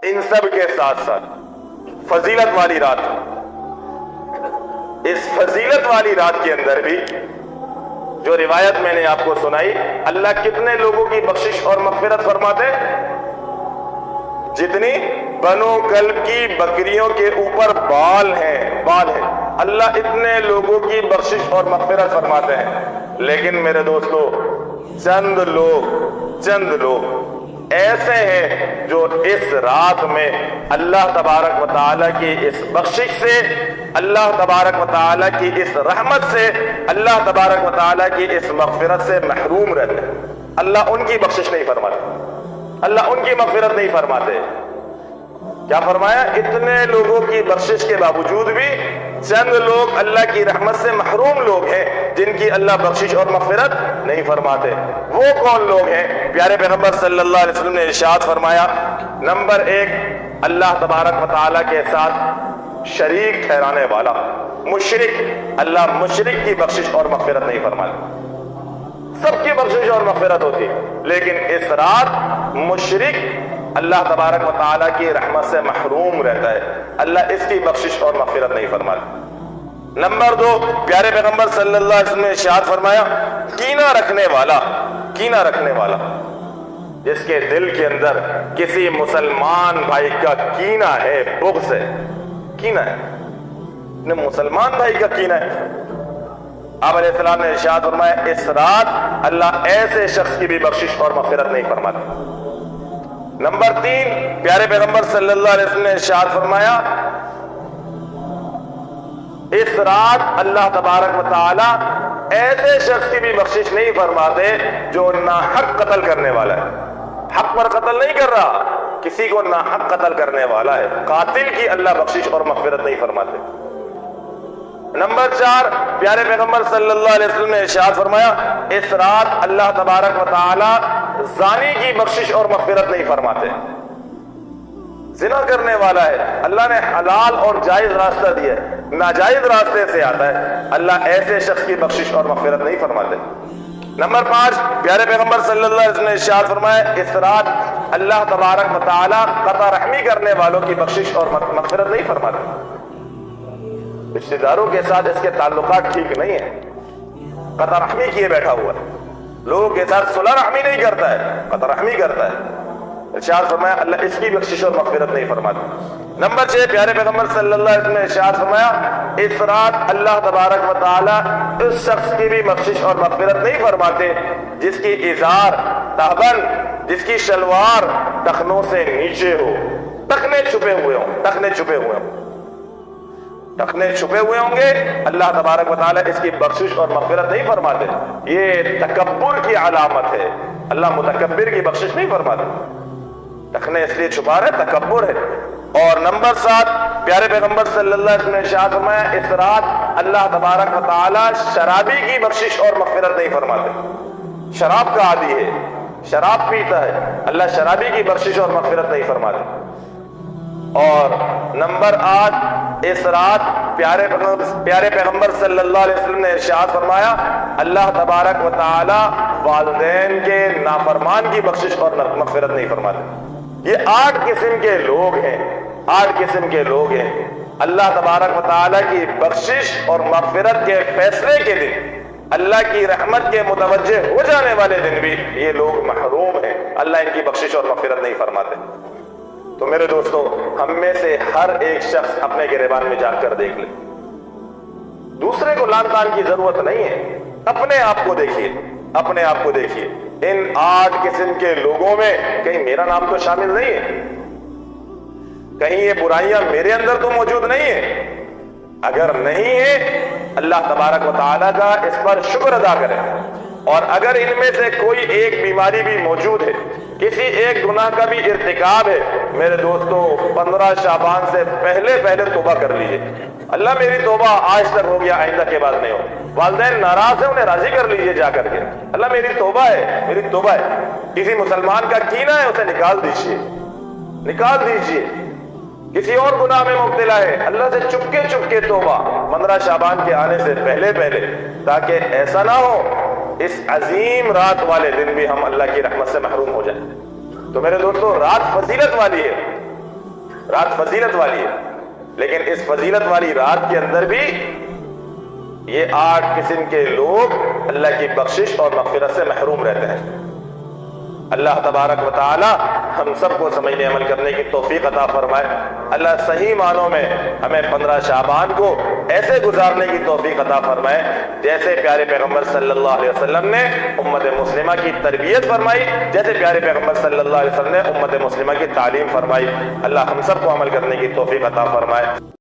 ان سب کے ساتھ ساتھ فضیلت والی رات، اس فضیلت والی رات کے اندر بھی جو روایت میں نے آپ کو سنائی، اللہ کتنے لوگوں کی بخشش اور مغفرت فرماتے؟ جتنی بنو کلب کی بکریوں کے اوپر بال ہیں، اللہ اتنے لوگوں کی بخشش اور مغفرت فرماتے ہیں۔ لیکن میرے دوستو، چند لوگ ایسے ہیں جو اس رات میں اللہ تبارک و تعالیٰ کی اس بخشش سے، اللہ تبارک و تعالیٰ کی اس رحمت سے، اللہ تبارک و تعالیٰ کی اس مغفرت سے محروم رہتے ہیں۔ اللہ ان کی بخشش نہیں فرماتے، اللہ ان کی مغفرت نہیں فرماتے۔ کیا فرمایا؟ اتنے لوگوں کی بخشش کے باوجود بھی چند لوگ اللہ کی رحمت سے محروم لوگ ہیں جن کی اللہ بخشش اور مغفرت نہیں فرماتے۔ وہ کون لوگ ہیں؟ پیارے پیغمبر صلی اللہ علیہ وسلم نے ارشاد فرمایا، نمبر 1، اللہ تبارک و تعالیٰ کے ساتھ شریک ٹھہرانے والا مشرک، اللہ مشرک کی بخشش اور مغفرت نہیں فرماتے۔ سب کی بخشش اور مغفرت ہوتی، لیکن اس رات مشرک اللہ تبارک و تعالیٰ کی رحمت سے محروم رہتا ہے، اللہ اس کی بخشش اور مغفرت نہیں فرماتا۔ نمبر 2، پیارے پیغمبر صلی اللہ علیہ وسلم نے ارشاد فرمایا، کینہ رکھنے والا جس کے دل کے اندر کسی مسلمان بھائی کا کینہ ہے، بغض ہے، کینہ ہے، مسلمان بھائی کا کینہ ہے، آپ علیہ السلام نے ارشاد فرمایا، اس رات اللہ ایسے شخص کی بھی بخشش اور مغفرت نہیں فرماتا۔ نمبر 3، پیارے پیغمبر صلی اللہ علیہ وسلم نے ارشاد فرمایا، اس رات اللہ تبارک و تعالی ایسے شخص کی بھی بخشش نہیں فرماتے جو ناحق قتل کرنے والا ہے، حق پر قتل نہیں کر رہا، کسی کو ناحق قتل کرنے والا ہے، قاتل کی اللہ بخشش اور مغفرت نہیں فرماتے۔ نمبر 4، پیارے پیغمبر صلی اللہ علیہ وسلم نے ارشاد فرمایا، اس رات اللہ تبارک و تعالی زانی کی بخشش اور مغفرت نہیں فرماتے۔ زنا کرنے والا ہے، اللہ نے حلال اور جائز راستہ دیا ہے، ناجائز راستے سے آتا ہے، اللہ ایسے شخص کی بخشش اور مغفرت نہیں فرماتے۔ نمبر 5، پیارے پیغمبر صلی اللہ علیہ وسلم نے ارشاد فرمایا، اس رات اللہ تبارک و تعالی قطع رحمی کرنے والوں کی بخشش اور مغفرت نہیں فرماتے۔ رشتہ داروں کے ساتھ اس کے تعلقات ٹھیک نہیں ہیں، قطع رحمی کیے بیٹھا ہوا ہے، لوگوں کے ساتھ صلح رحمی نہیں کرتا ہے، قطع رحمی کرتا ہے، ارشاد فرمایا اللہ اس کی بخشش اور مغفرت نہیں فرماتا۔ نمبر 6، پیارے پیغمبر صلی اللہ علیہ وسلم نے ارشاد فرمایا، اس رات اللہ تبارک و تعالی اس شخص کی بھی بخشش اور مغفرت نہیں فرماتے جس کی ازار تہبند، جس کی شلوار ٹخنوں سے نیچے ہو، ٹخنے چھپے ہوئے ہوں گے، اللہ تبارک و تعالی اس کی بخشش اور مغفرت نہیں فرماتے۔ یہ تکبر کی علامت ہے، اللہ متکبر کی بخشش نہیں فرماتے، ٹخنے اس لیے چھپا رہے، تکبر ہے۔ اور نمبر 7، پیارے پیغمبر صلی اللہ علیہ وسلم نے ارشاد فرمایا، اس رات اللہ تبارک و تعالی شرابی کی بخشش اور مغفرت نہیں فرماتے۔ شراب کا عادی ہے، شراب پیتا ہے، اللہ شرابی کی بخشش اور مغفرت نہیں فرماتے۔ اور نمبر 8، اس رات پیارے پیغمبر صلی اللہ علیہ وسلم نے ارشاد فرمایا، اللہ تبارک و تعالی والدین کے نافرمان کی بخشش اور مغفرت نہیں فرماتے۔ یہ 8 قسم کے لوگ ہیں، 8 قسم کے لوگ ہیں، اللہ تبارک و تعالی کی بخشش اور مغفرت کے فیصلے کے دن، اللہ کی رحمت کے متوجہ ہو جانے والے دن بھی یہ لوگ محروم ہیں، اللہ ان کی بخشش اور مغفرت نہیں فرماتے۔ تو میرے دوستو، ہم میں سے ہر ایک شخص اپنے گریبان میں جا کر دیکھ لے، دوسرے کو لان تان کی ضرورت نہیں ہے، اپنے آپ کو دیکھیے، اپنے آپ کو دیکھیے، ان 8 قسم کے لوگوں میں کہیں میرا نام تو شامل نہیں ہے، کہیں یہ برائیاں میرے اندر تو موجود نہیں ہیں۔ اگر نہیں ہے، اللہ تبارک و تعالیٰ کا اس پر شکر ادا کریں، اور اگر ان میں سے کوئی ایک بیماری بھی موجود ہے، کسی ایک گناہ کا بھی ارتکاب ہے، میرے دوستو 15 شعبان سے پہلے توبہ کر لیجئے، اللہ میری توبہ آج تک ہو گیا، آئندہ کے بعد نہیں ہو۔ والدین ناراض ہیں، انہیں راضی کر لیجئے جا کر کے، اللہ میری توبہ ہے۔ کسی مسلمان کا کینہ ہے، اسے نکال دیجئے۔ کسی اور گناہ میں مبتلا ہے، اللہ سے چپکے توبہ 15 شعبان کے آنے سے پہلے، تاکہ ایسا نہ ہو اس عظیم رات والے دن بھی ہم اللہ کی رحمت سے محروم ہو جائیں۔ تو میرے دوستو، رات فضیلت والی ہے، رات فضیلت والی ہے، لیکن اس فضیلت والی رات کے اندر بھی یہ 8 قسم کے لوگ اللہ کی بخشش اور مغفرت سے محروم رہتے ہیں۔ اللہ تبارک و تعالی ہم سب کو سمجھنے عمل کرنے کی توفیق عطا فرمائے۔ اللہ صحیح معنوں میں ہمیں 15 شعبان کو ایسے گزارنے کی توفیق عطا فرمائے جیسے پیارے پیغمبر صلی اللہ علیہ وسلم نے امت مسلمہ کی تربیت فرمائی، جیسے پیارے پیغمبر صلی اللہ علیہ وسلم نے امت مسلمہ کی تعلیم فرمائی۔ اللہ ہم سب کو عمل کرنے کی توفیق عطا فرمائے۔